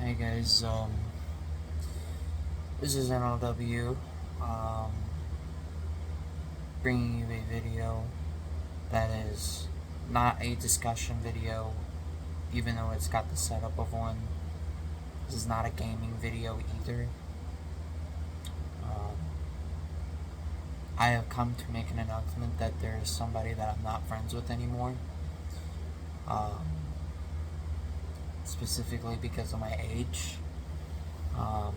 Hey guys, this is NLW, bringing you a video that is not a discussion video, even though it's got the setup of one. This is not a gaming video either. Um, I have come to make an announcement that there is somebody that I'm not friends with anymore, um, specifically because of my age. Um,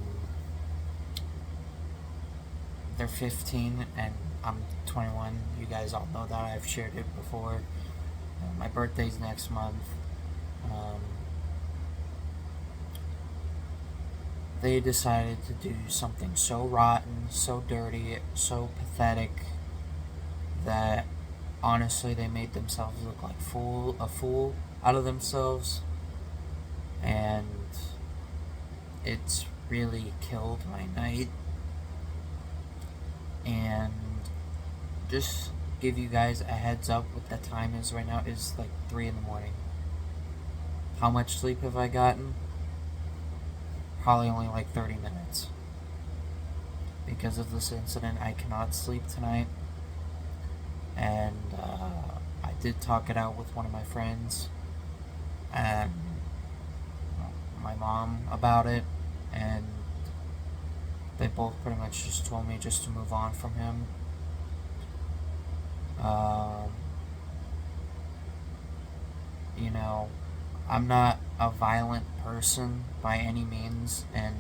they're 15 and I'm 21. You guys all know that. I've shared it before. My birthday's next month. Um, they decided to do something so rotten, so dirty, so pathetic that honestly they made themselves look like a fool out of themselves, and it's really killed my night. And just give you guys a heads up, what the time is right now is like 3 in the morning. How much sleep have I gotten? Probably only like 30 minutes. Because of this incident, I cannot sleep tonight. And I did talk it out with one of my friends and my mom about it, and they both pretty much just told me just to move on from him. Um, you know, I'm not a violent person by any means, and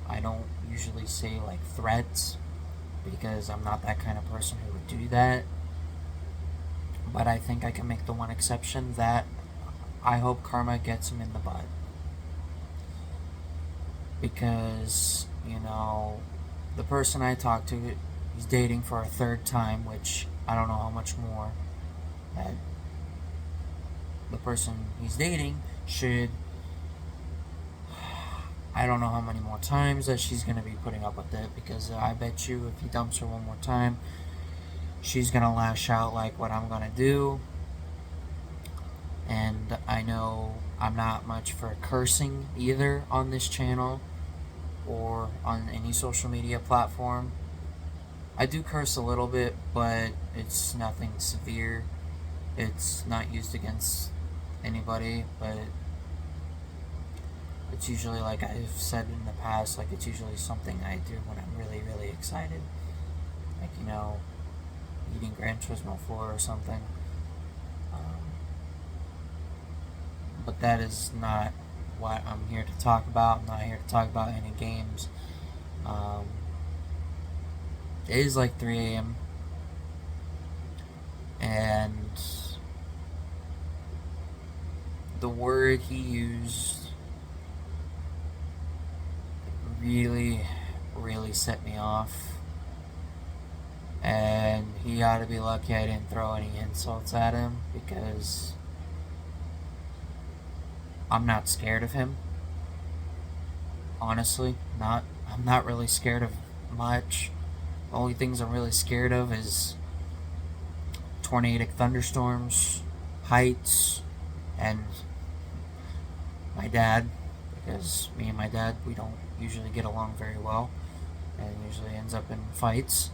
I don't usually say like threats because I'm not that kind of person who would do that. But I think I can make the one exception that I hope karma gets him in the butt. Because, the person I talked to, he's dating for a third time, which I don't know how much more that the person he's dating should. I don't know how many more times that she's going to be putting up with it, because I bet you if he dumps her one more time, she's going to lash out like what I'm going to do. And I know I'm not much for cursing either on this channel or on any social media platform. I do curse a little bit, but it's nothing severe. It's not used against anybody, but it's usually, like I've said in the past, like it's usually something I do when I'm really, really excited. Like, eating Gran Turismo 4 or something. But that is not what I'm here to talk about. I'm not here to talk about any games. Um, it is like 3 a.m. and the word he used really, really set me off. And he ought to be lucky I didn't throw any insults at him, because I'm not scared of him. Honestly, I'm not really scared of much. The only things I'm really scared of is tornadic thunderstorms, heights, and my dad, because me and my dad, we don't usually get along very well, and usually ends up in fights.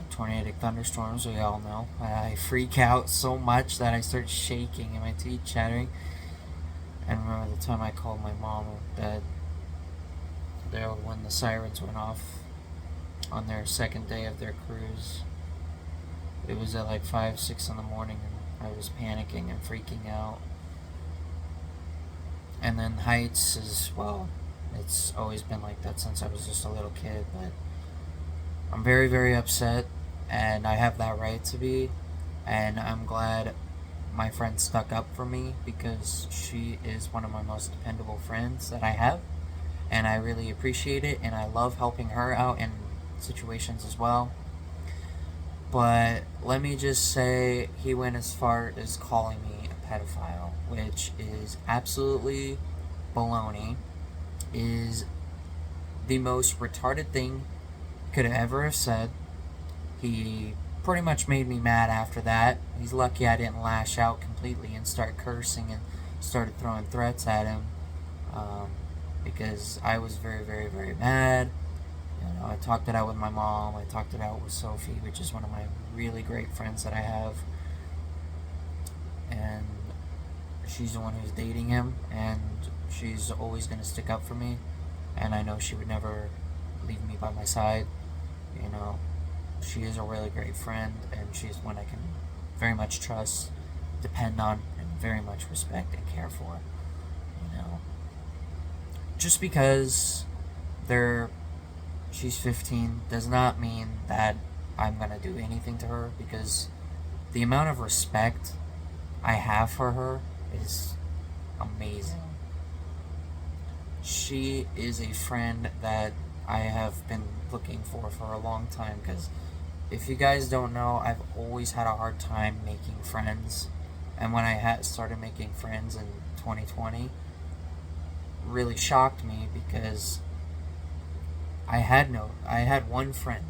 Tornadic thunderstorms, we all know. I freak out so much that I start shaking and my teeth chattering. And remember the time I called my mom that when the sirens went off on their second day of their cruise. It was at like 5, 6 in the morning, and I was panicking and freaking out. And then heights is, well, it's always been like that since I was just a little kid, but I'm very, very upset, and I have that right to be, and I'm glad my friend stuck up for me, because she is one of my most dependable friends that I have, and I really appreciate it, and I love helping her out in situations as well. But let me just say, he went as far as calling me a pedophile, which is absolutely baloney. Is the most retarded thing he could ever have said. He pretty much made me mad after that. He's lucky I didn't lash out completely and start cursing and started throwing threats at him. because I was very, very, very mad. You know, I talked it out with my mom. I talked it out with Sophie, which is one of my really great friends that I have. And she's the one who's dating him, and she's always going to stick up for me. And I know she would never leave me by my side. You know, she is a really great friend, and she's one I can very much trust, depend on, and very much respect and care for. You know, just because they're she's 15 does not mean that I'm gonna do anything to her, because the amount of respect I have for her is amazing. She is a friend that I have been looking for a long time, because if you guys don't know, I've always had a hard time making friends. And when I started making friends in 2020, really shocked me, because I had one friend,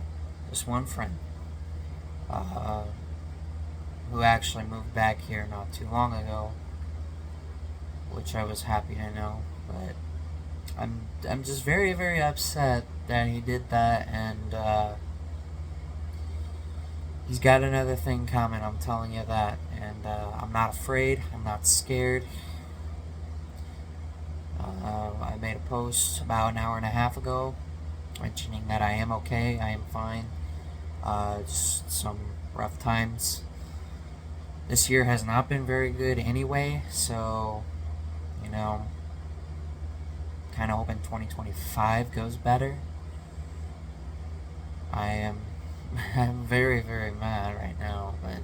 just one friend, uh, who actually moved back here not too long ago, which I was happy to know. But I'm just very, very upset that he did that, and he's got another thing coming. I'm telling you that, and I'm not afraid. I'm not scared. I made a post about an hour and a half ago mentioning that I am okay. I am fine. Just some rough times. This year has not been very good anyway, so, you know, kind of hoping 2025 goes better. I'm very, very mad right now, but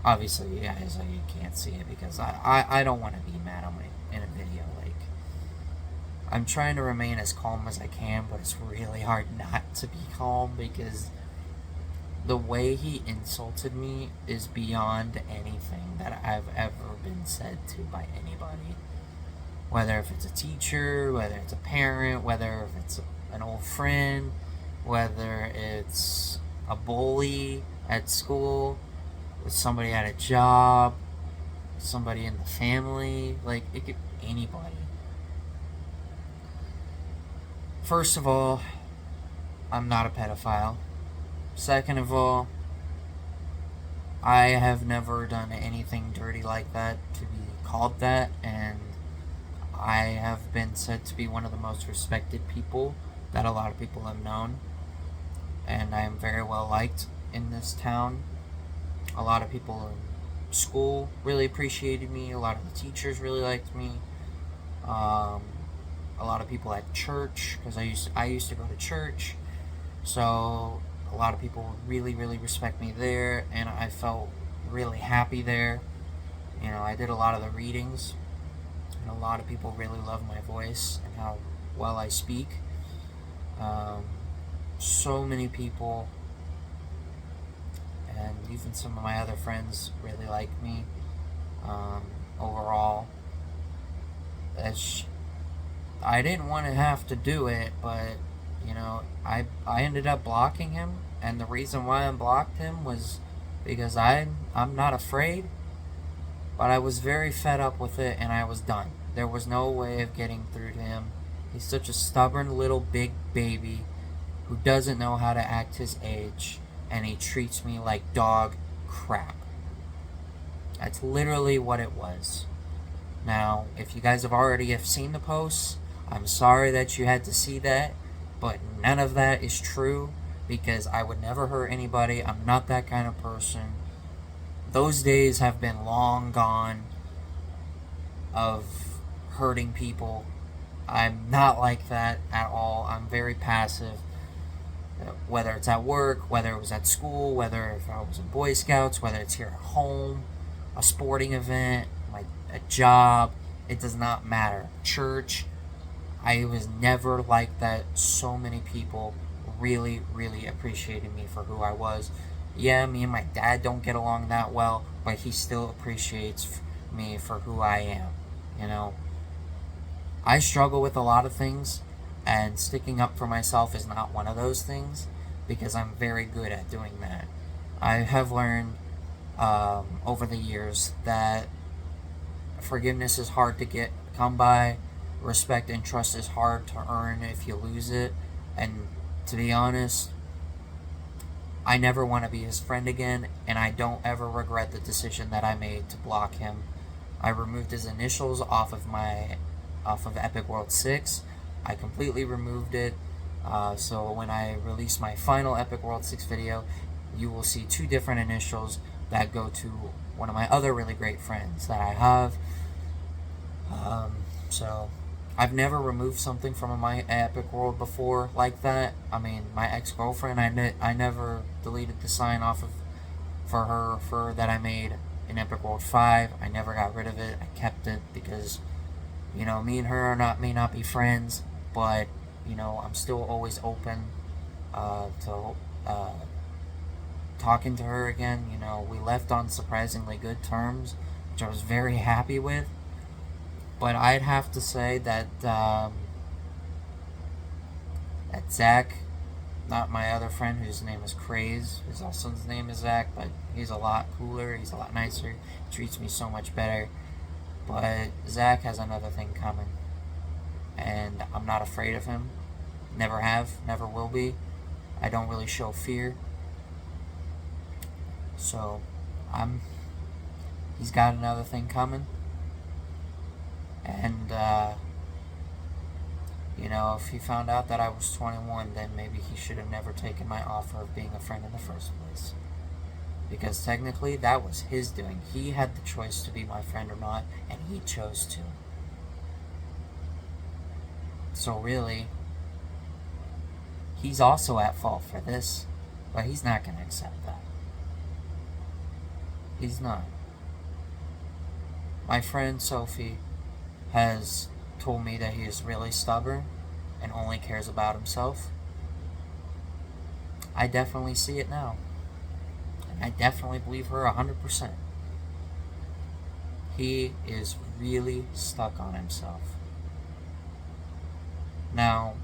obviously you guys, you can't see it, because I don't want to be mad in a video. Like, I'm trying to remain as calm as I can, but it's really hard not to be calm, because the way he insulted me is beyond anything that I've ever been said to by anybody. Whether if it's a teacher, whether it's a parent, whether if it's an old friend, whether it's a bully at school, with somebody at a job, somebody in the family, like, it could be anybody. First of all, I'm not a pedophile. Second of all, I have never done anything dirty like that to be called that, and I have been said to be one of the most respected people that a lot of people have known, and I am very well liked in this town. A lot of people in school really appreciated me. A lot of the teachers really liked me. A lot of people at church, because I used to go to church, so a lot of people really, really respect me there, and I felt really happy there. You know, I did a lot of the readings, and a lot of people really love my voice and how well I speak. So many people, and even some of my other friends, really like me. Overall, I didn't want to have to do it, but, you know, I ended up blocking him, and the reason why I blocked him was because I'm not afraid, but I was very fed up with it, and I was done. There was no way of getting through to him. He's such a stubborn little big baby who doesn't know how to act his age, and he treats me like dog crap. That's literally what it was. Now, if you guys have seen the posts, I'm sorry that you had to see that, but none of that is true, because I would never hurt anybody. I'm not that kind of person. Those days have been long gone of hurting people. I'm not like that at all. I'm very passive. Whether it's at work, whether it was at school, whether if I was in Boy Scouts, whether it's here at home, a sporting event, a job, it does not matter. Church, I was never like that. So many people really, really appreciated me for who I was. Yeah, me and my dad don't get along that well, but he still appreciates me for who I am. You know, I struggle with a lot of things, and sticking up for myself is not one of those things, because I'm very good at doing that. I have learned over the years that forgiveness is hard to come by, respect and trust is hard to earn if you lose it. And to be honest, I never want to be his friend again, and I don't ever regret the decision that I made to block him. I removed his initials off of Epic World 6. I completely removed it. So when I release my final Epic World 6 video, you will see two different initials that go to one of my other really great friends that I have. So I've never removed something from my Epic World before like that. I mean, my ex-girlfriend, I never deleted the sign off of for that I made in Epic World 5. I never got rid of it. I kept it because, me and her may not be friends, but, I'm still always open to talking to her again. We left on surprisingly good terms, which I was very happy with. But I'd have to say that Zach, not my other friend whose name is Craze, his also his name is Zach, but he's a lot cooler, he's a lot nicer, treats me so much better. But Zach has another thing coming, and I'm not afraid of him. Never have, never will be. I don't really show fear. So, he's got another thing coming. And, if he found out that I was 21, then maybe he should have never taken my offer of being a friend in the first place. Because technically, that was his doing. He had the choice to be my friend or not, and he chose to. So really, he's also at fault for this, but he's not going to accept that. He's not. My friend Sophie has told me that he is really stubborn and only cares about himself. I definitely see it now. And I definitely believe her 100%. He is really stuck on himself. Now,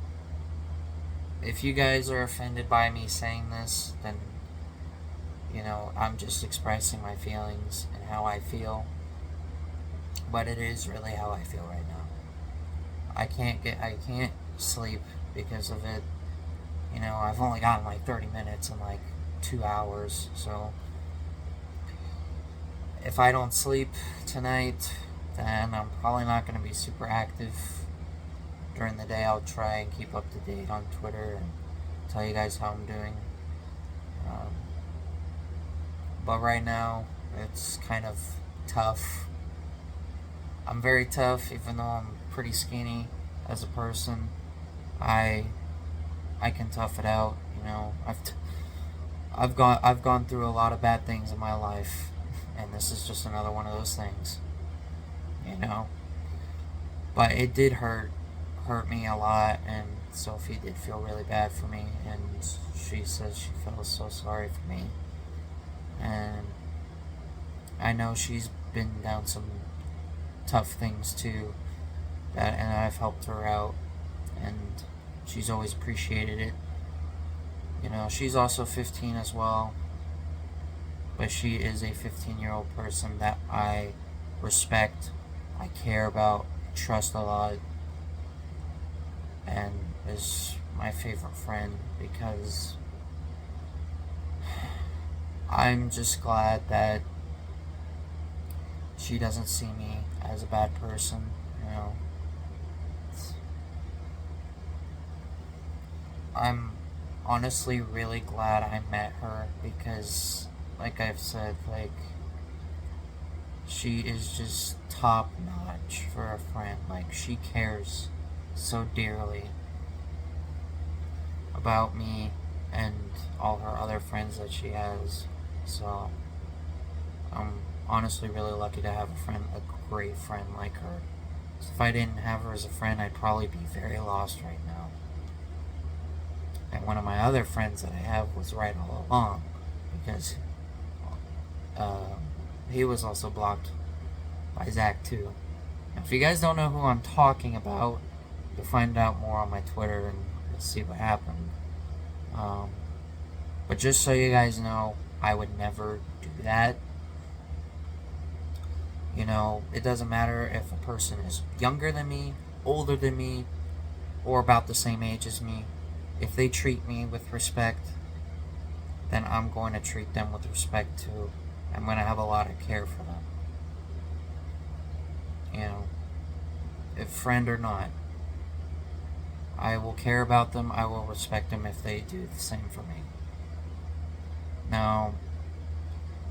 if you guys are offended by me saying this, then, I'm just expressing my feelings and how I feel. But it is really how I feel right now. I can't sleep because of it. I've only gotten like 30 minutes and like 2 hours, so if I don't sleep tonight, then I'm probably not going to be super active during the day. I'll try and keep up to date on Twitter and tell you guys how I'm doing. But right now, it's kind of tough. I'm very tough, even though I'm pretty skinny as a person. I can tough it out. I've gone through a lot of bad things in my life, and this is just another one of those things. But it did hurt me a lot, and Sophie did feel really bad for me, and she says she feels so sorry for me. And I know she's been down some tough things too, and I've helped her out, and she's always appreciated it. She's also 15 as well, but she is a 15-year-old person that I respect, I care about, trust a lot, and is my favorite friend because I'm just glad that she doesn't see me as a bad person. I'm honestly really glad I met her because, like I've said, she is just top notch for a friend. She cares so dearly about me and all her other friends that she has. So I'm honestly really lucky to have a great friend like her. So if I didn't have her as a friend, I'd probably be very lost right now. And one of my other friends that I have was right all along, because he was also blocked by Zach too. Now, if you guys don't know who I'm talking about, you'll find out more on my Twitter and you'll see what happened. But just so you guys know, I would never do that. It doesn't matter if a person is younger than me older than me or about the same age as me, if they treat me with respect, then I'm going to treat them with respect too. I'm going to have a lot of care for them. You know, if friend or not, I will care about them, I will respect them if they do the same for me. Now,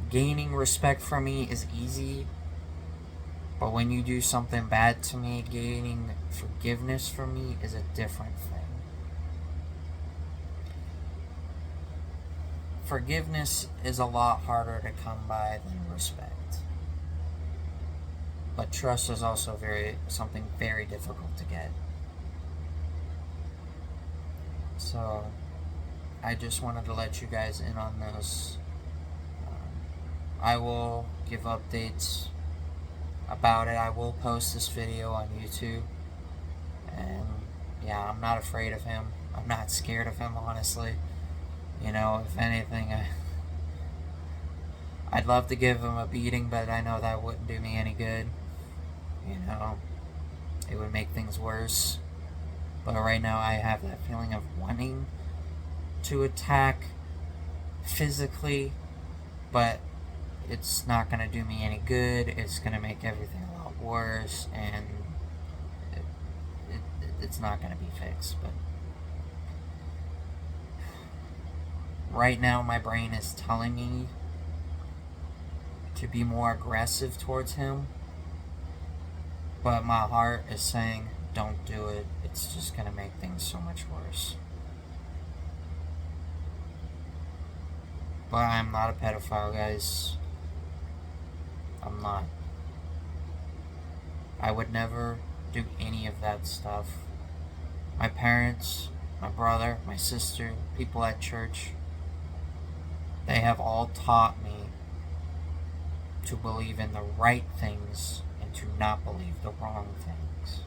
gaining respect from me is easy, but when you do something bad to me, gaining forgiveness from me is a different thing. Forgiveness is a lot harder to come by than respect. But trust is also something very difficult to get. So, I just wanted to let you guys in on this. I will give updates about it. I will post this video on YouTube. And yeah, I'm not afraid of him. I'm not scared of him, honestly. You know, if anything, I'd love to give him a beating, but I know that wouldn't do me any good. You know, it would make things worse. But right now I have that feeling of wanting to attack physically, but it's not going to do me any good. It's going to make everything a lot worse, and it's not going to be fixed. But right now my brain is telling me to be more aggressive towards him, but my heart is saying don't do it. It's just going to make things so much worse. But I'm not a pedophile, guys. I'm not. I would never do any of that stuff. My parents, my brother, my sister, people at church, they have all taught me to believe in the right things and to not believe the wrong things.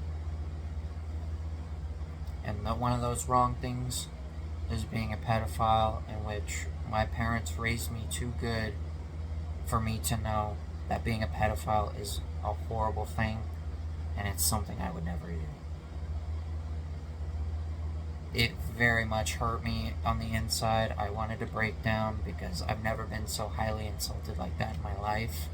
And one of those wrong things is being a pedophile, in which my parents raised me too good for me to know that being a pedophile is a horrible thing, and it's something I would never do. It very much hurt me on the inside. I wanted to break down because I've never been so highly insulted like that in my life.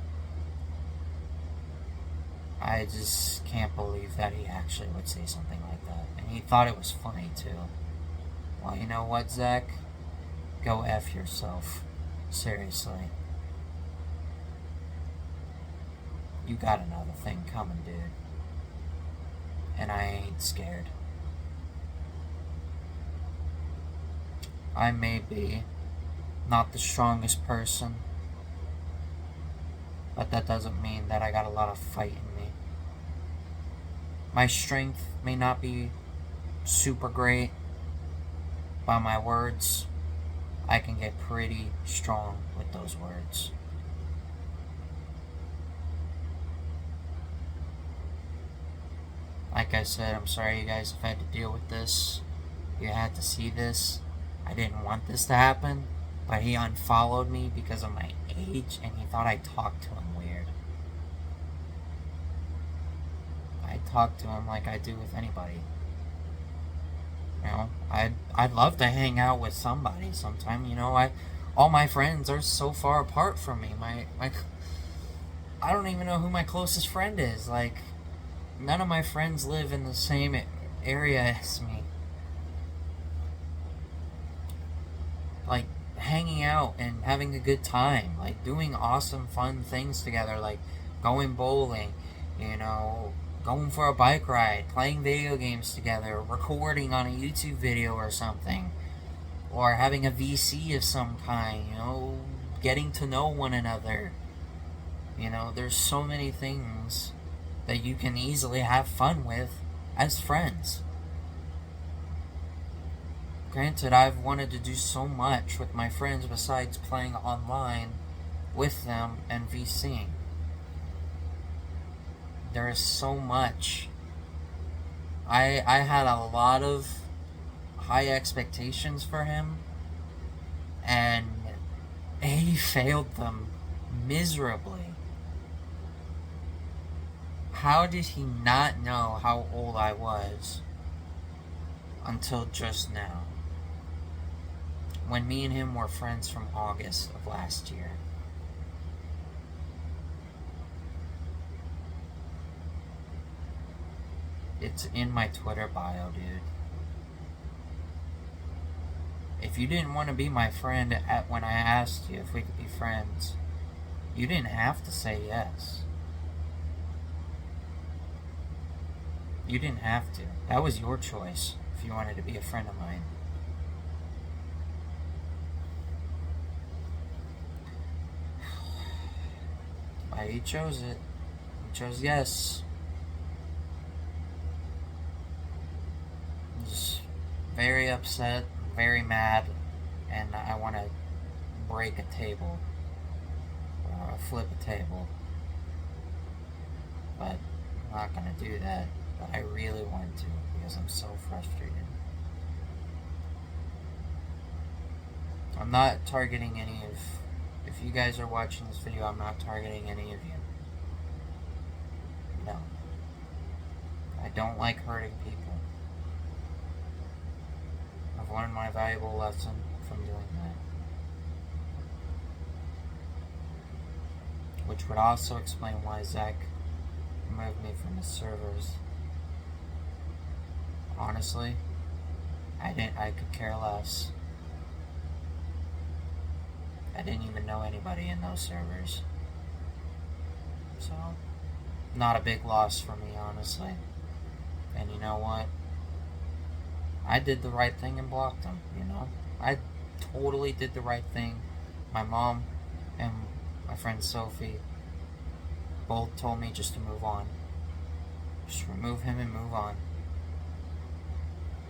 I just can't believe that he actually would say something like that. And he thought it was funny too. Well, you know what, Zach? Go F yourself. Seriously. You got another thing coming, dude. And I ain't scared. I may be not the strongest person, but that doesn't mean that I got a lot of fight in me. My strength may not be super great, but my words, I can get pretty strong with those words. Like I said, I'm sorry you guys have had to deal with this. You had to see this. I didn't want this to happen, but he unfollowed me because of my age, and he thought I talked to him weird. I talk to him like I do with anybody. You know, I'd love to hang out with somebody sometime. You know, all my friends are so far apart from me. I don't even know who my closest friend is. Like, none of my friends live in the same area as me. Like, hanging out and having a good time, like doing awesome fun things together, like going bowling, you know, going for a bike ride, playing video games together, recording on a YouTube video or something, or having a VC of some kind, you know, getting to know one another. You know, there's so many things that you can easily have fun with as friends. Granted, I've wanted to do so much with my friends besides playing online with them and VCing. There is so much. I had a lot of high expectations for him, and he failed them miserably. How did he not know how old I was until just now? When me and him were friends from August of last year. It's in my Twitter bio, dude. If you didn't want to be my friend when I asked you if we could be friends, you didn't have to say yes. You didn't have to. That was your choice if you wanted to be a friend of mine. But he chose it. He chose yes. I'm just very upset, very mad, and I want to break a table. Or flip a table. But I'm not going to do that. But I really want to because I'm so frustrated. I'm not targeting any of... If you guys are watching this video, I'm not targeting any of you. No. I don't like hurting people. I've learned my valuable lesson from doing that. Which would also explain why Zach removed me from his servers. Honestly, I could care less. I didn't even know anybody in those servers. So, not a big loss for me, honestly. And you know what? I did the right thing and blocked him, you know? I totally did the right thing. My mom and my friend Sophie both told me just to move on. Just remove him and move on.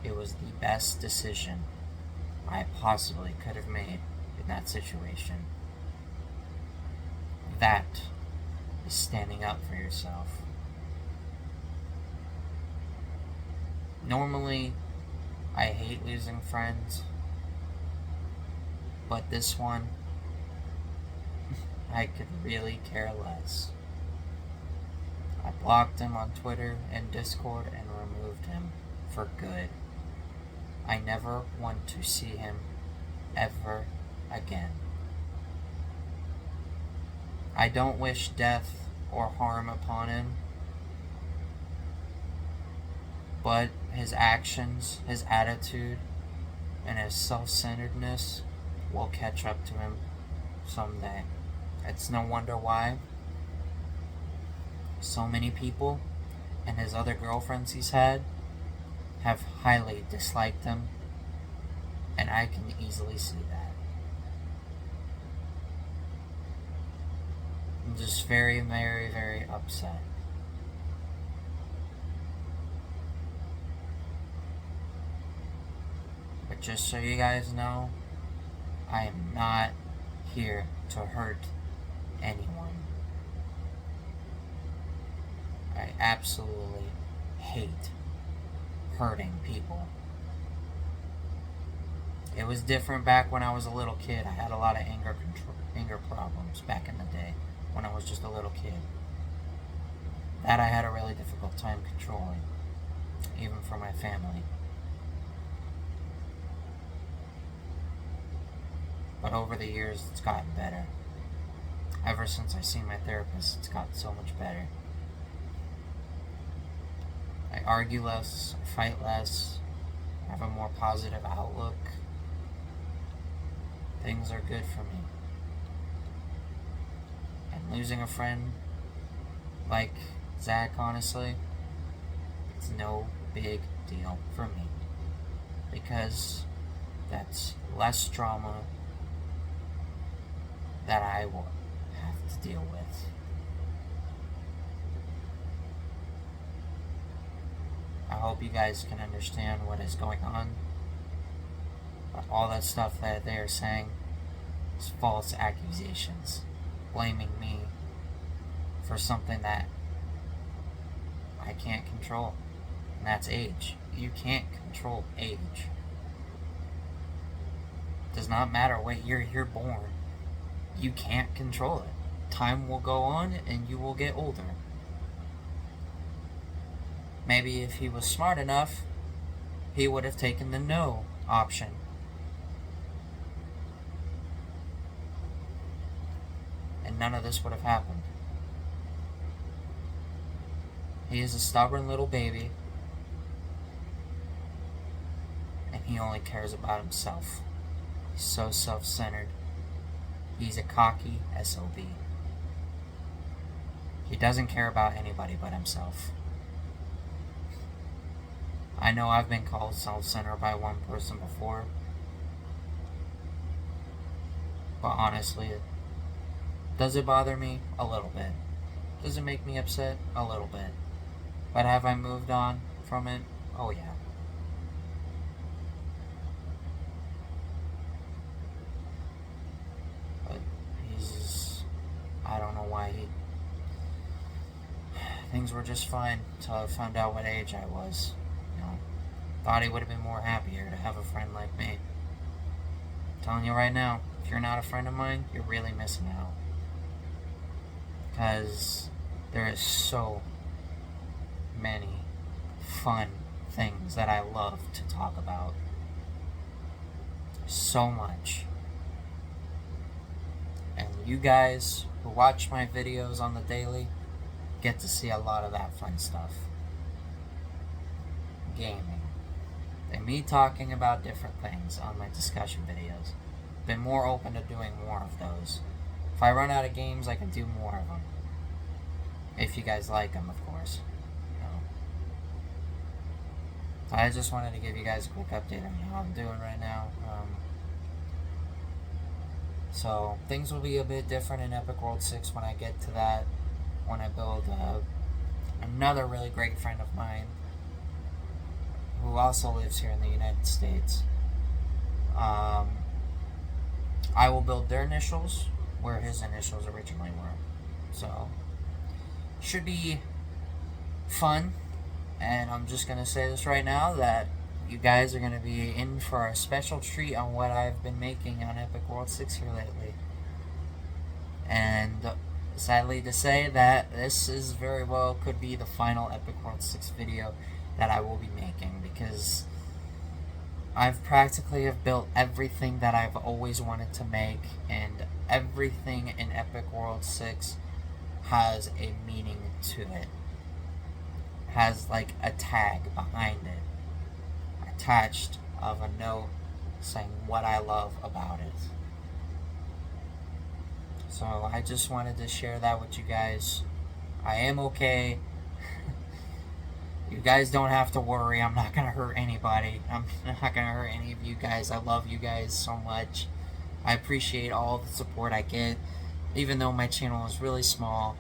It was the best decision I possibly could have made in that situation. That is standing up for yourself. Normally, I hate losing friends, but this one, I could really care less. I blocked him on Twitter and Discord and removed him for good. I never want to see him ever again. I don't wish death or harm upon him, but his actions, his attitude, and his self-centeredness will catch up to him someday. It's no wonder why so many people and his other girlfriends he's had have highly disliked him, and I can easily see that. I'm just very, very, very upset. But just so you guys know, I am not here to hurt anyone. I absolutely hate hurting people. It was different back when I was a little kid. I had a lot of anger problems back in the day when I was just a little kid. That I had a really difficult time controlling, even for my family. But over the years, it's gotten better. Ever since I seen my therapist, it's gotten so much better. I argue less, I fight less, I have a more positive outlook. Things are good for me. And losing a friend like Zach, honestly, it's no big deal for me. Because that's less drama that I will have to deal with. I hope you guys can understand what is going on. But all that stuff that they are saying is false accusations, blaming me for something that I can't control, and that's age. You can't control age. It does not matter what year you're born. You can't control it. Time will go on and you will get older. Maybe if he was smart enough, he would have taken the no option. And none of this would have happened. He is a stubborn little baby, and he only cares about himself. He's so self-centered. He's a cocky SOB. He doesn't care about anybody but himself. I know I've been called self-centered by one person before, but honestly, does it bother me? A little bit. Does it make me upset? A little bit. But have I moved on from it? Oh yeah. But I don't know why things were just fine until I found out what age I was. Thought he would have been more happier to have a friend like me. I'm telling you right now, if you're not a friend of mine, you're really missing out. Because there is so many fun things that I love to talk about. So much. And you guys who watch my videos on the daily get to see a lot of that fun stuff. Gaming. And me talking about different things on my discussion videos. Been more open to doing more of those. If I run out of games, I can do more of them. If you guys like them, of course. So I just wanted to give you guys a quick update on how I'm doing right now. So things will be a bit different in Epic World 6 when I get to that. When I build another really great friend of mine who also lives here in the United States. I will build their initials where his initials originally were. So, should be fun. And I'm just going to say this right now that you guys are going to be in for a special treat on what I've been making on Epic World 6 here lately. And sadly to say that this is very well could be the final Epic World 6 video that I will be making, because I've practically have built everything that I've always wanted to make, and everything in Epic World 6 has a meaning to it. Has like a tag behind it, attached of a note saying what I love about it. So I just wanted to share that with you guys. I am okay. You guys don't have to worry. I'm not going to hurt anybody. I'm not going to hurt any of you guys. I love you guys so much. I appreciate all the support I get. Even though my channel is really small,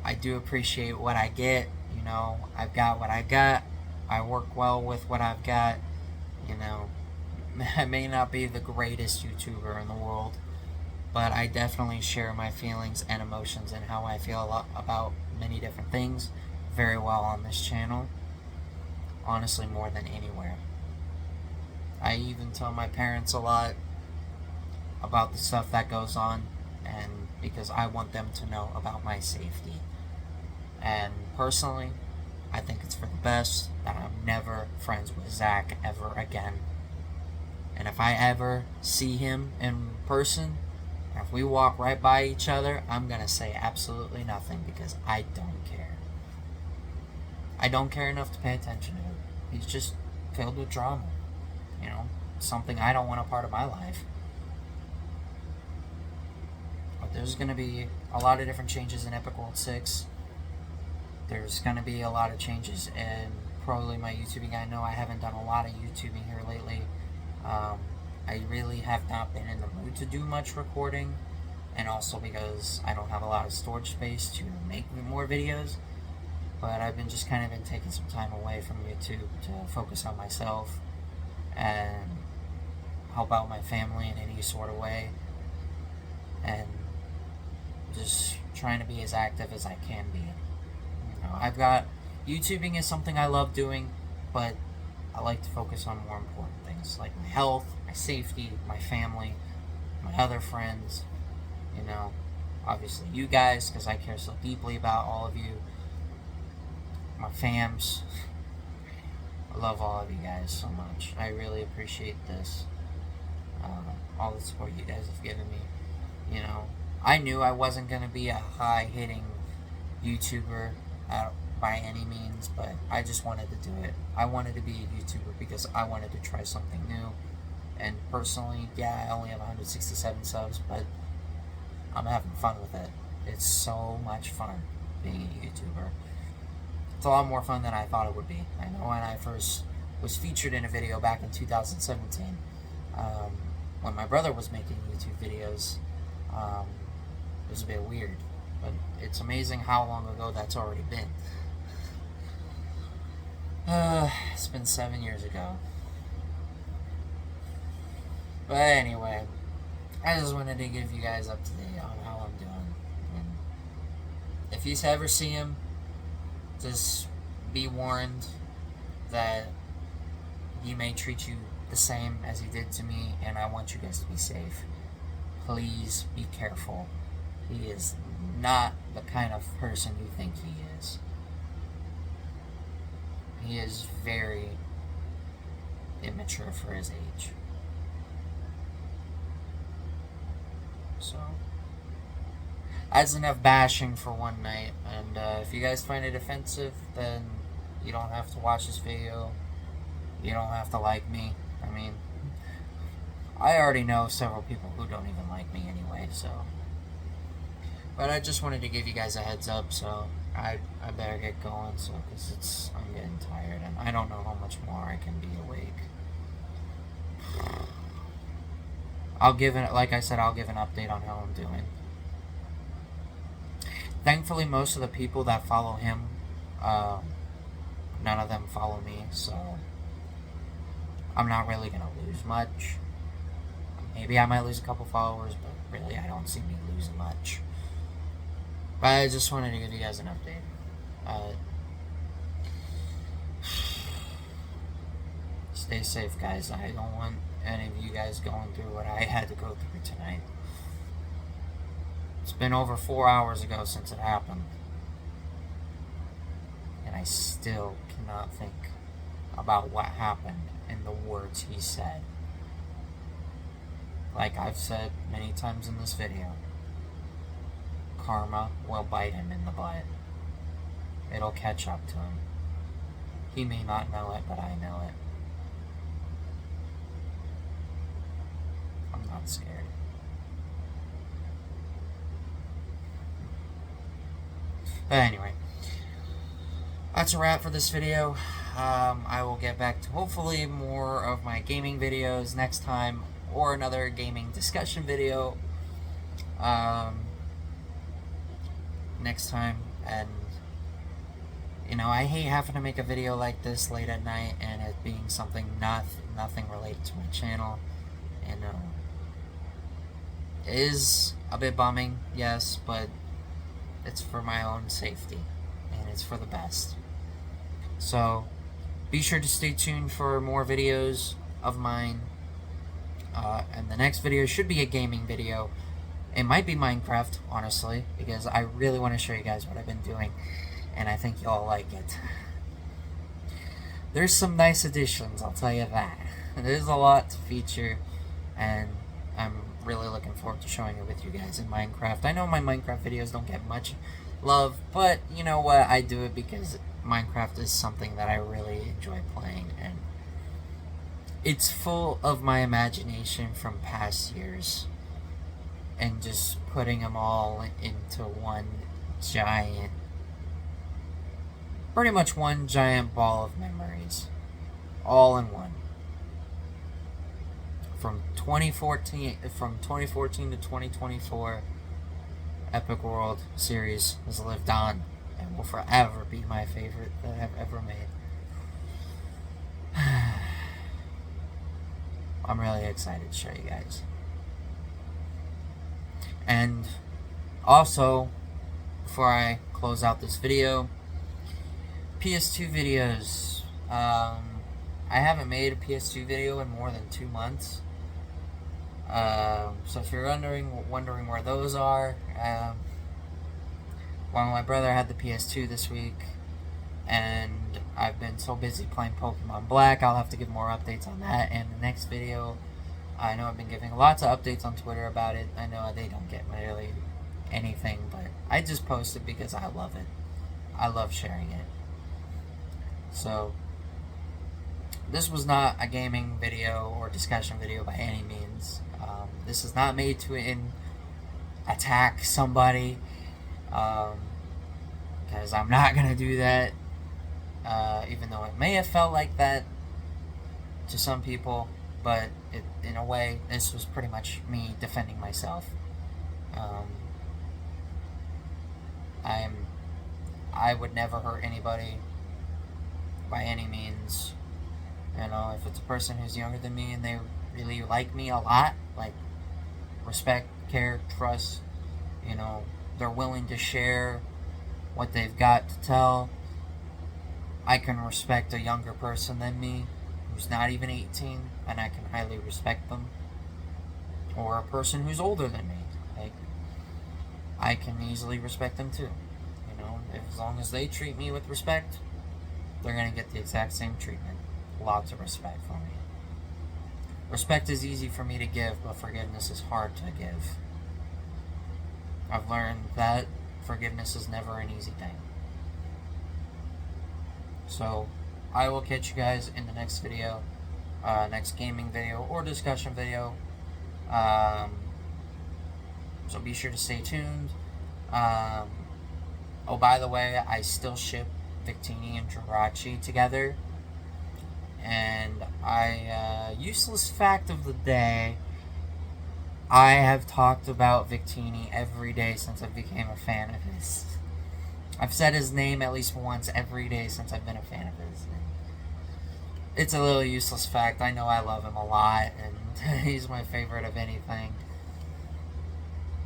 I do appreciate what I get. I've got what I got. I work well with what I've got. I may not be the greatest YouTuber in the world, but I definitely share my feelings and emotions and how I feel about many different things very well on this channel. Honestly, more than anywhere. I even tell my parents a lot about the stuff that goes on, and because I want them to know about my safety. And personally, I think it's for the best that I'm never friends with Zach ever again. And if I ever see him in person, if we walk right by each other, I'm going to say absolutely nothing, because I don't care. I don't care enough to pay attention to him. He's just filled with drama. Something I don't want a part of my life. But there's going to be a lot of different changes in Epic World 6. There's going to be a lot of changes in probably my YouTubing. I know I haven't done a lot of YouTubing here lately. I really have not been in the mood to do much recording, and also because I don't have a lot of storage space to make more videos. But I've been just kind of been taking some time away from YouTube to focus on myself and help out my family in any sort of way, and just trying to be as active as I can be. I've got YouTubing is something I love doing, but I like to focus on more important things like my health, my safety, my family, my other friends, obviously you guys, because I care so deeply about all of you. my fams. I love all of you guys so much. I really appreciate this. All the support you guys have given me. You know, I knew I wasn't going to be a high-hitting YouTuber by any means, but I just wanted to do it. I wanted to be a YouTuber because I wanted to try something new. And personally, yeah, I only have 167 subs, but I'm having fun with it. It's so much fun being a YouTuber. It's a lot more fun than I thought it would be. I know when I first was featured in a video back in 2017, when my brother was making YouTube videos, it was a bit weird. But it's amazing how long ago that's already been. It's been 7 years ago. But anyway, I just wanted to give you guys up to date on how I'm doing. And if you ever see him, just be warned that he may treat you the same as he did to me, and I want you guys to be safe. Please be careful. He is not the kind of person you think he is. He is very immature for his age. So, that's enough bashing for one night. And if you guys find it offensive, then you don't have to watch this video. You don't have to like me. I mean, I already know several people who don't even like me anyway, so. But I just wanted to give you guys a heads up, so I better get going, so, because I'm getting tired, and I don't know how much more I can be awake. Like I said, I'll give an update on how I'm doing. Thankfully, most of the people that follow him, none of them follow me, so I'm not really going to lose much. Maybe I might lose a couple followers, but really I don't see me losing much. But I just wanted to give you guys an update. Stay safe, guys. I don't want any of you guys going through what I had to go through tonight. It's been over 4 hours ago since it happened, and I still cannot think about what happened and the words he said. Like I've said many times in this video, karma will bite him in the butt. It'll catch up to him. He may not know it, but I know it. I'm not scared. But anyway, that's a wrap for this video. I will get back to hopefully more of my gaming videos next time, or another gaming discussion video next time. And you know, I hate having to make a video like this late at night and it being something nothing related to my channel. And it is a bit bumming, yes, but it's for my own safety and it's for the best. So be sure to stay tuned for more videos of mine. And the next video should be a gaming video. It might be Minecraft, honestly, because I really want to show you guys what I've been doing, and I think y'all like it. There's some nice additions, I'll tell you that. There's a lot to feature, and I'm really looking forward to showing it with you guys in Minecraft. I know my Minecraft videos don't get much love, but you know what? I do it because Minecraft is something that I really enjoy playing, and it's full of my imagination from past years, and just putting them all into one giant, pretty much one giant ball of memories, all in one. From 2014 to 2024, Epic World series has lived on and will forever be my favorite that I've ever made. I'm really excited to show you guys. And also, before I close out this video, PS2 videos. I haven't made a PS2 video in more than 2 months. So if you're wondering where those are, well, my brother had the PS2 this week. and I've been so busy playing Pokemon Black. I'll have to give more updates on that in the next video. I know I've been giving lots of updates on Twitter about it. I know they don't get really anything, but I just post it because I love it. I love sharing it. So, this was not a gaming video or discussion video by any means. This is not made to attack somebody, because I'm not going to do that, even though it may have felt like that to some people, but in a way, this was pretty much me defending myself. I would never hurt anybody by any means. You know, if it's a person who's younger than me and they really like me a lot, like respect, care, trust, you know, they're willing to share what they've got to tell, I can respect a younger person than me who's not even 18, and I can highly respect them. Or a person who's older than me, like, I can easily respect them too. You know, as long as they treat me with respect, they're going to get the exact same treatment. Lots of respect for me. Respect is easy for me to give, but forgiveness is hard to give. I've learned that forgiveness is never an easy thing. So, I will catch you guys in the next video, next gaming video or discussion video. So be sure to stay tuned. Oh, by the way, I still ship Victini and Jirachi together. And useless fact of the day, I have talked about Victini every day since I became a fan of his. I've said his name at least once every day since I've been a fan of his. It's a little useless fact. I know I love him a lot, and he's my favorite of anything.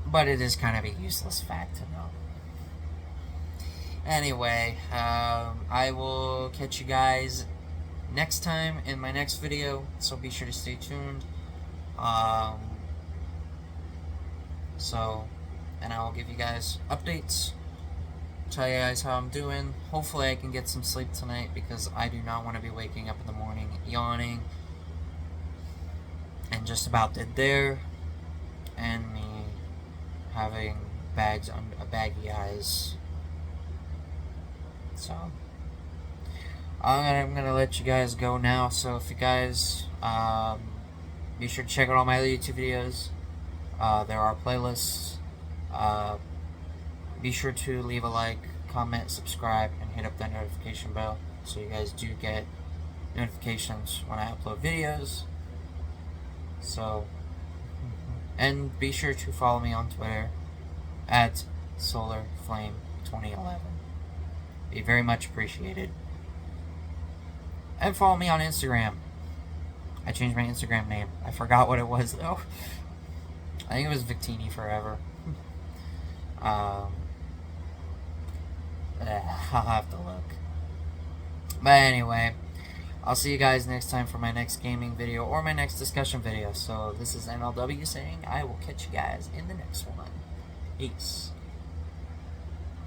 But it is kind of a useless fact to know. Anyway, I will catch you guys next time in my next video, so be sure to stay tuned. And I will give you guys updates, tell you guys how I'm doing. Hopefully I can get some sleep tonight, because I do not want to be waking up in the morning yawning and just about dead there, and me having baggy eyes. So I'm gonna let you guys go now. So if you guys be sure to check out all my other YouTube videos. There are playlists. Be sure to leave a like, comment, subscribe, and hit up that notification bell so you guys do get notifications when I upload videos. So, and be sure to follow me on Twitter at SolarFlame2011. Be very much appreciated. And follow me on Instagram. I changed my Instagram name. I forgot what it was though. I think it was Victini Forever. I'll have to look. But anyway, I'll see you guys next time for my next gaming video or my next discussion video. So this is MLW saying I will catch you guys in the next one. Peace.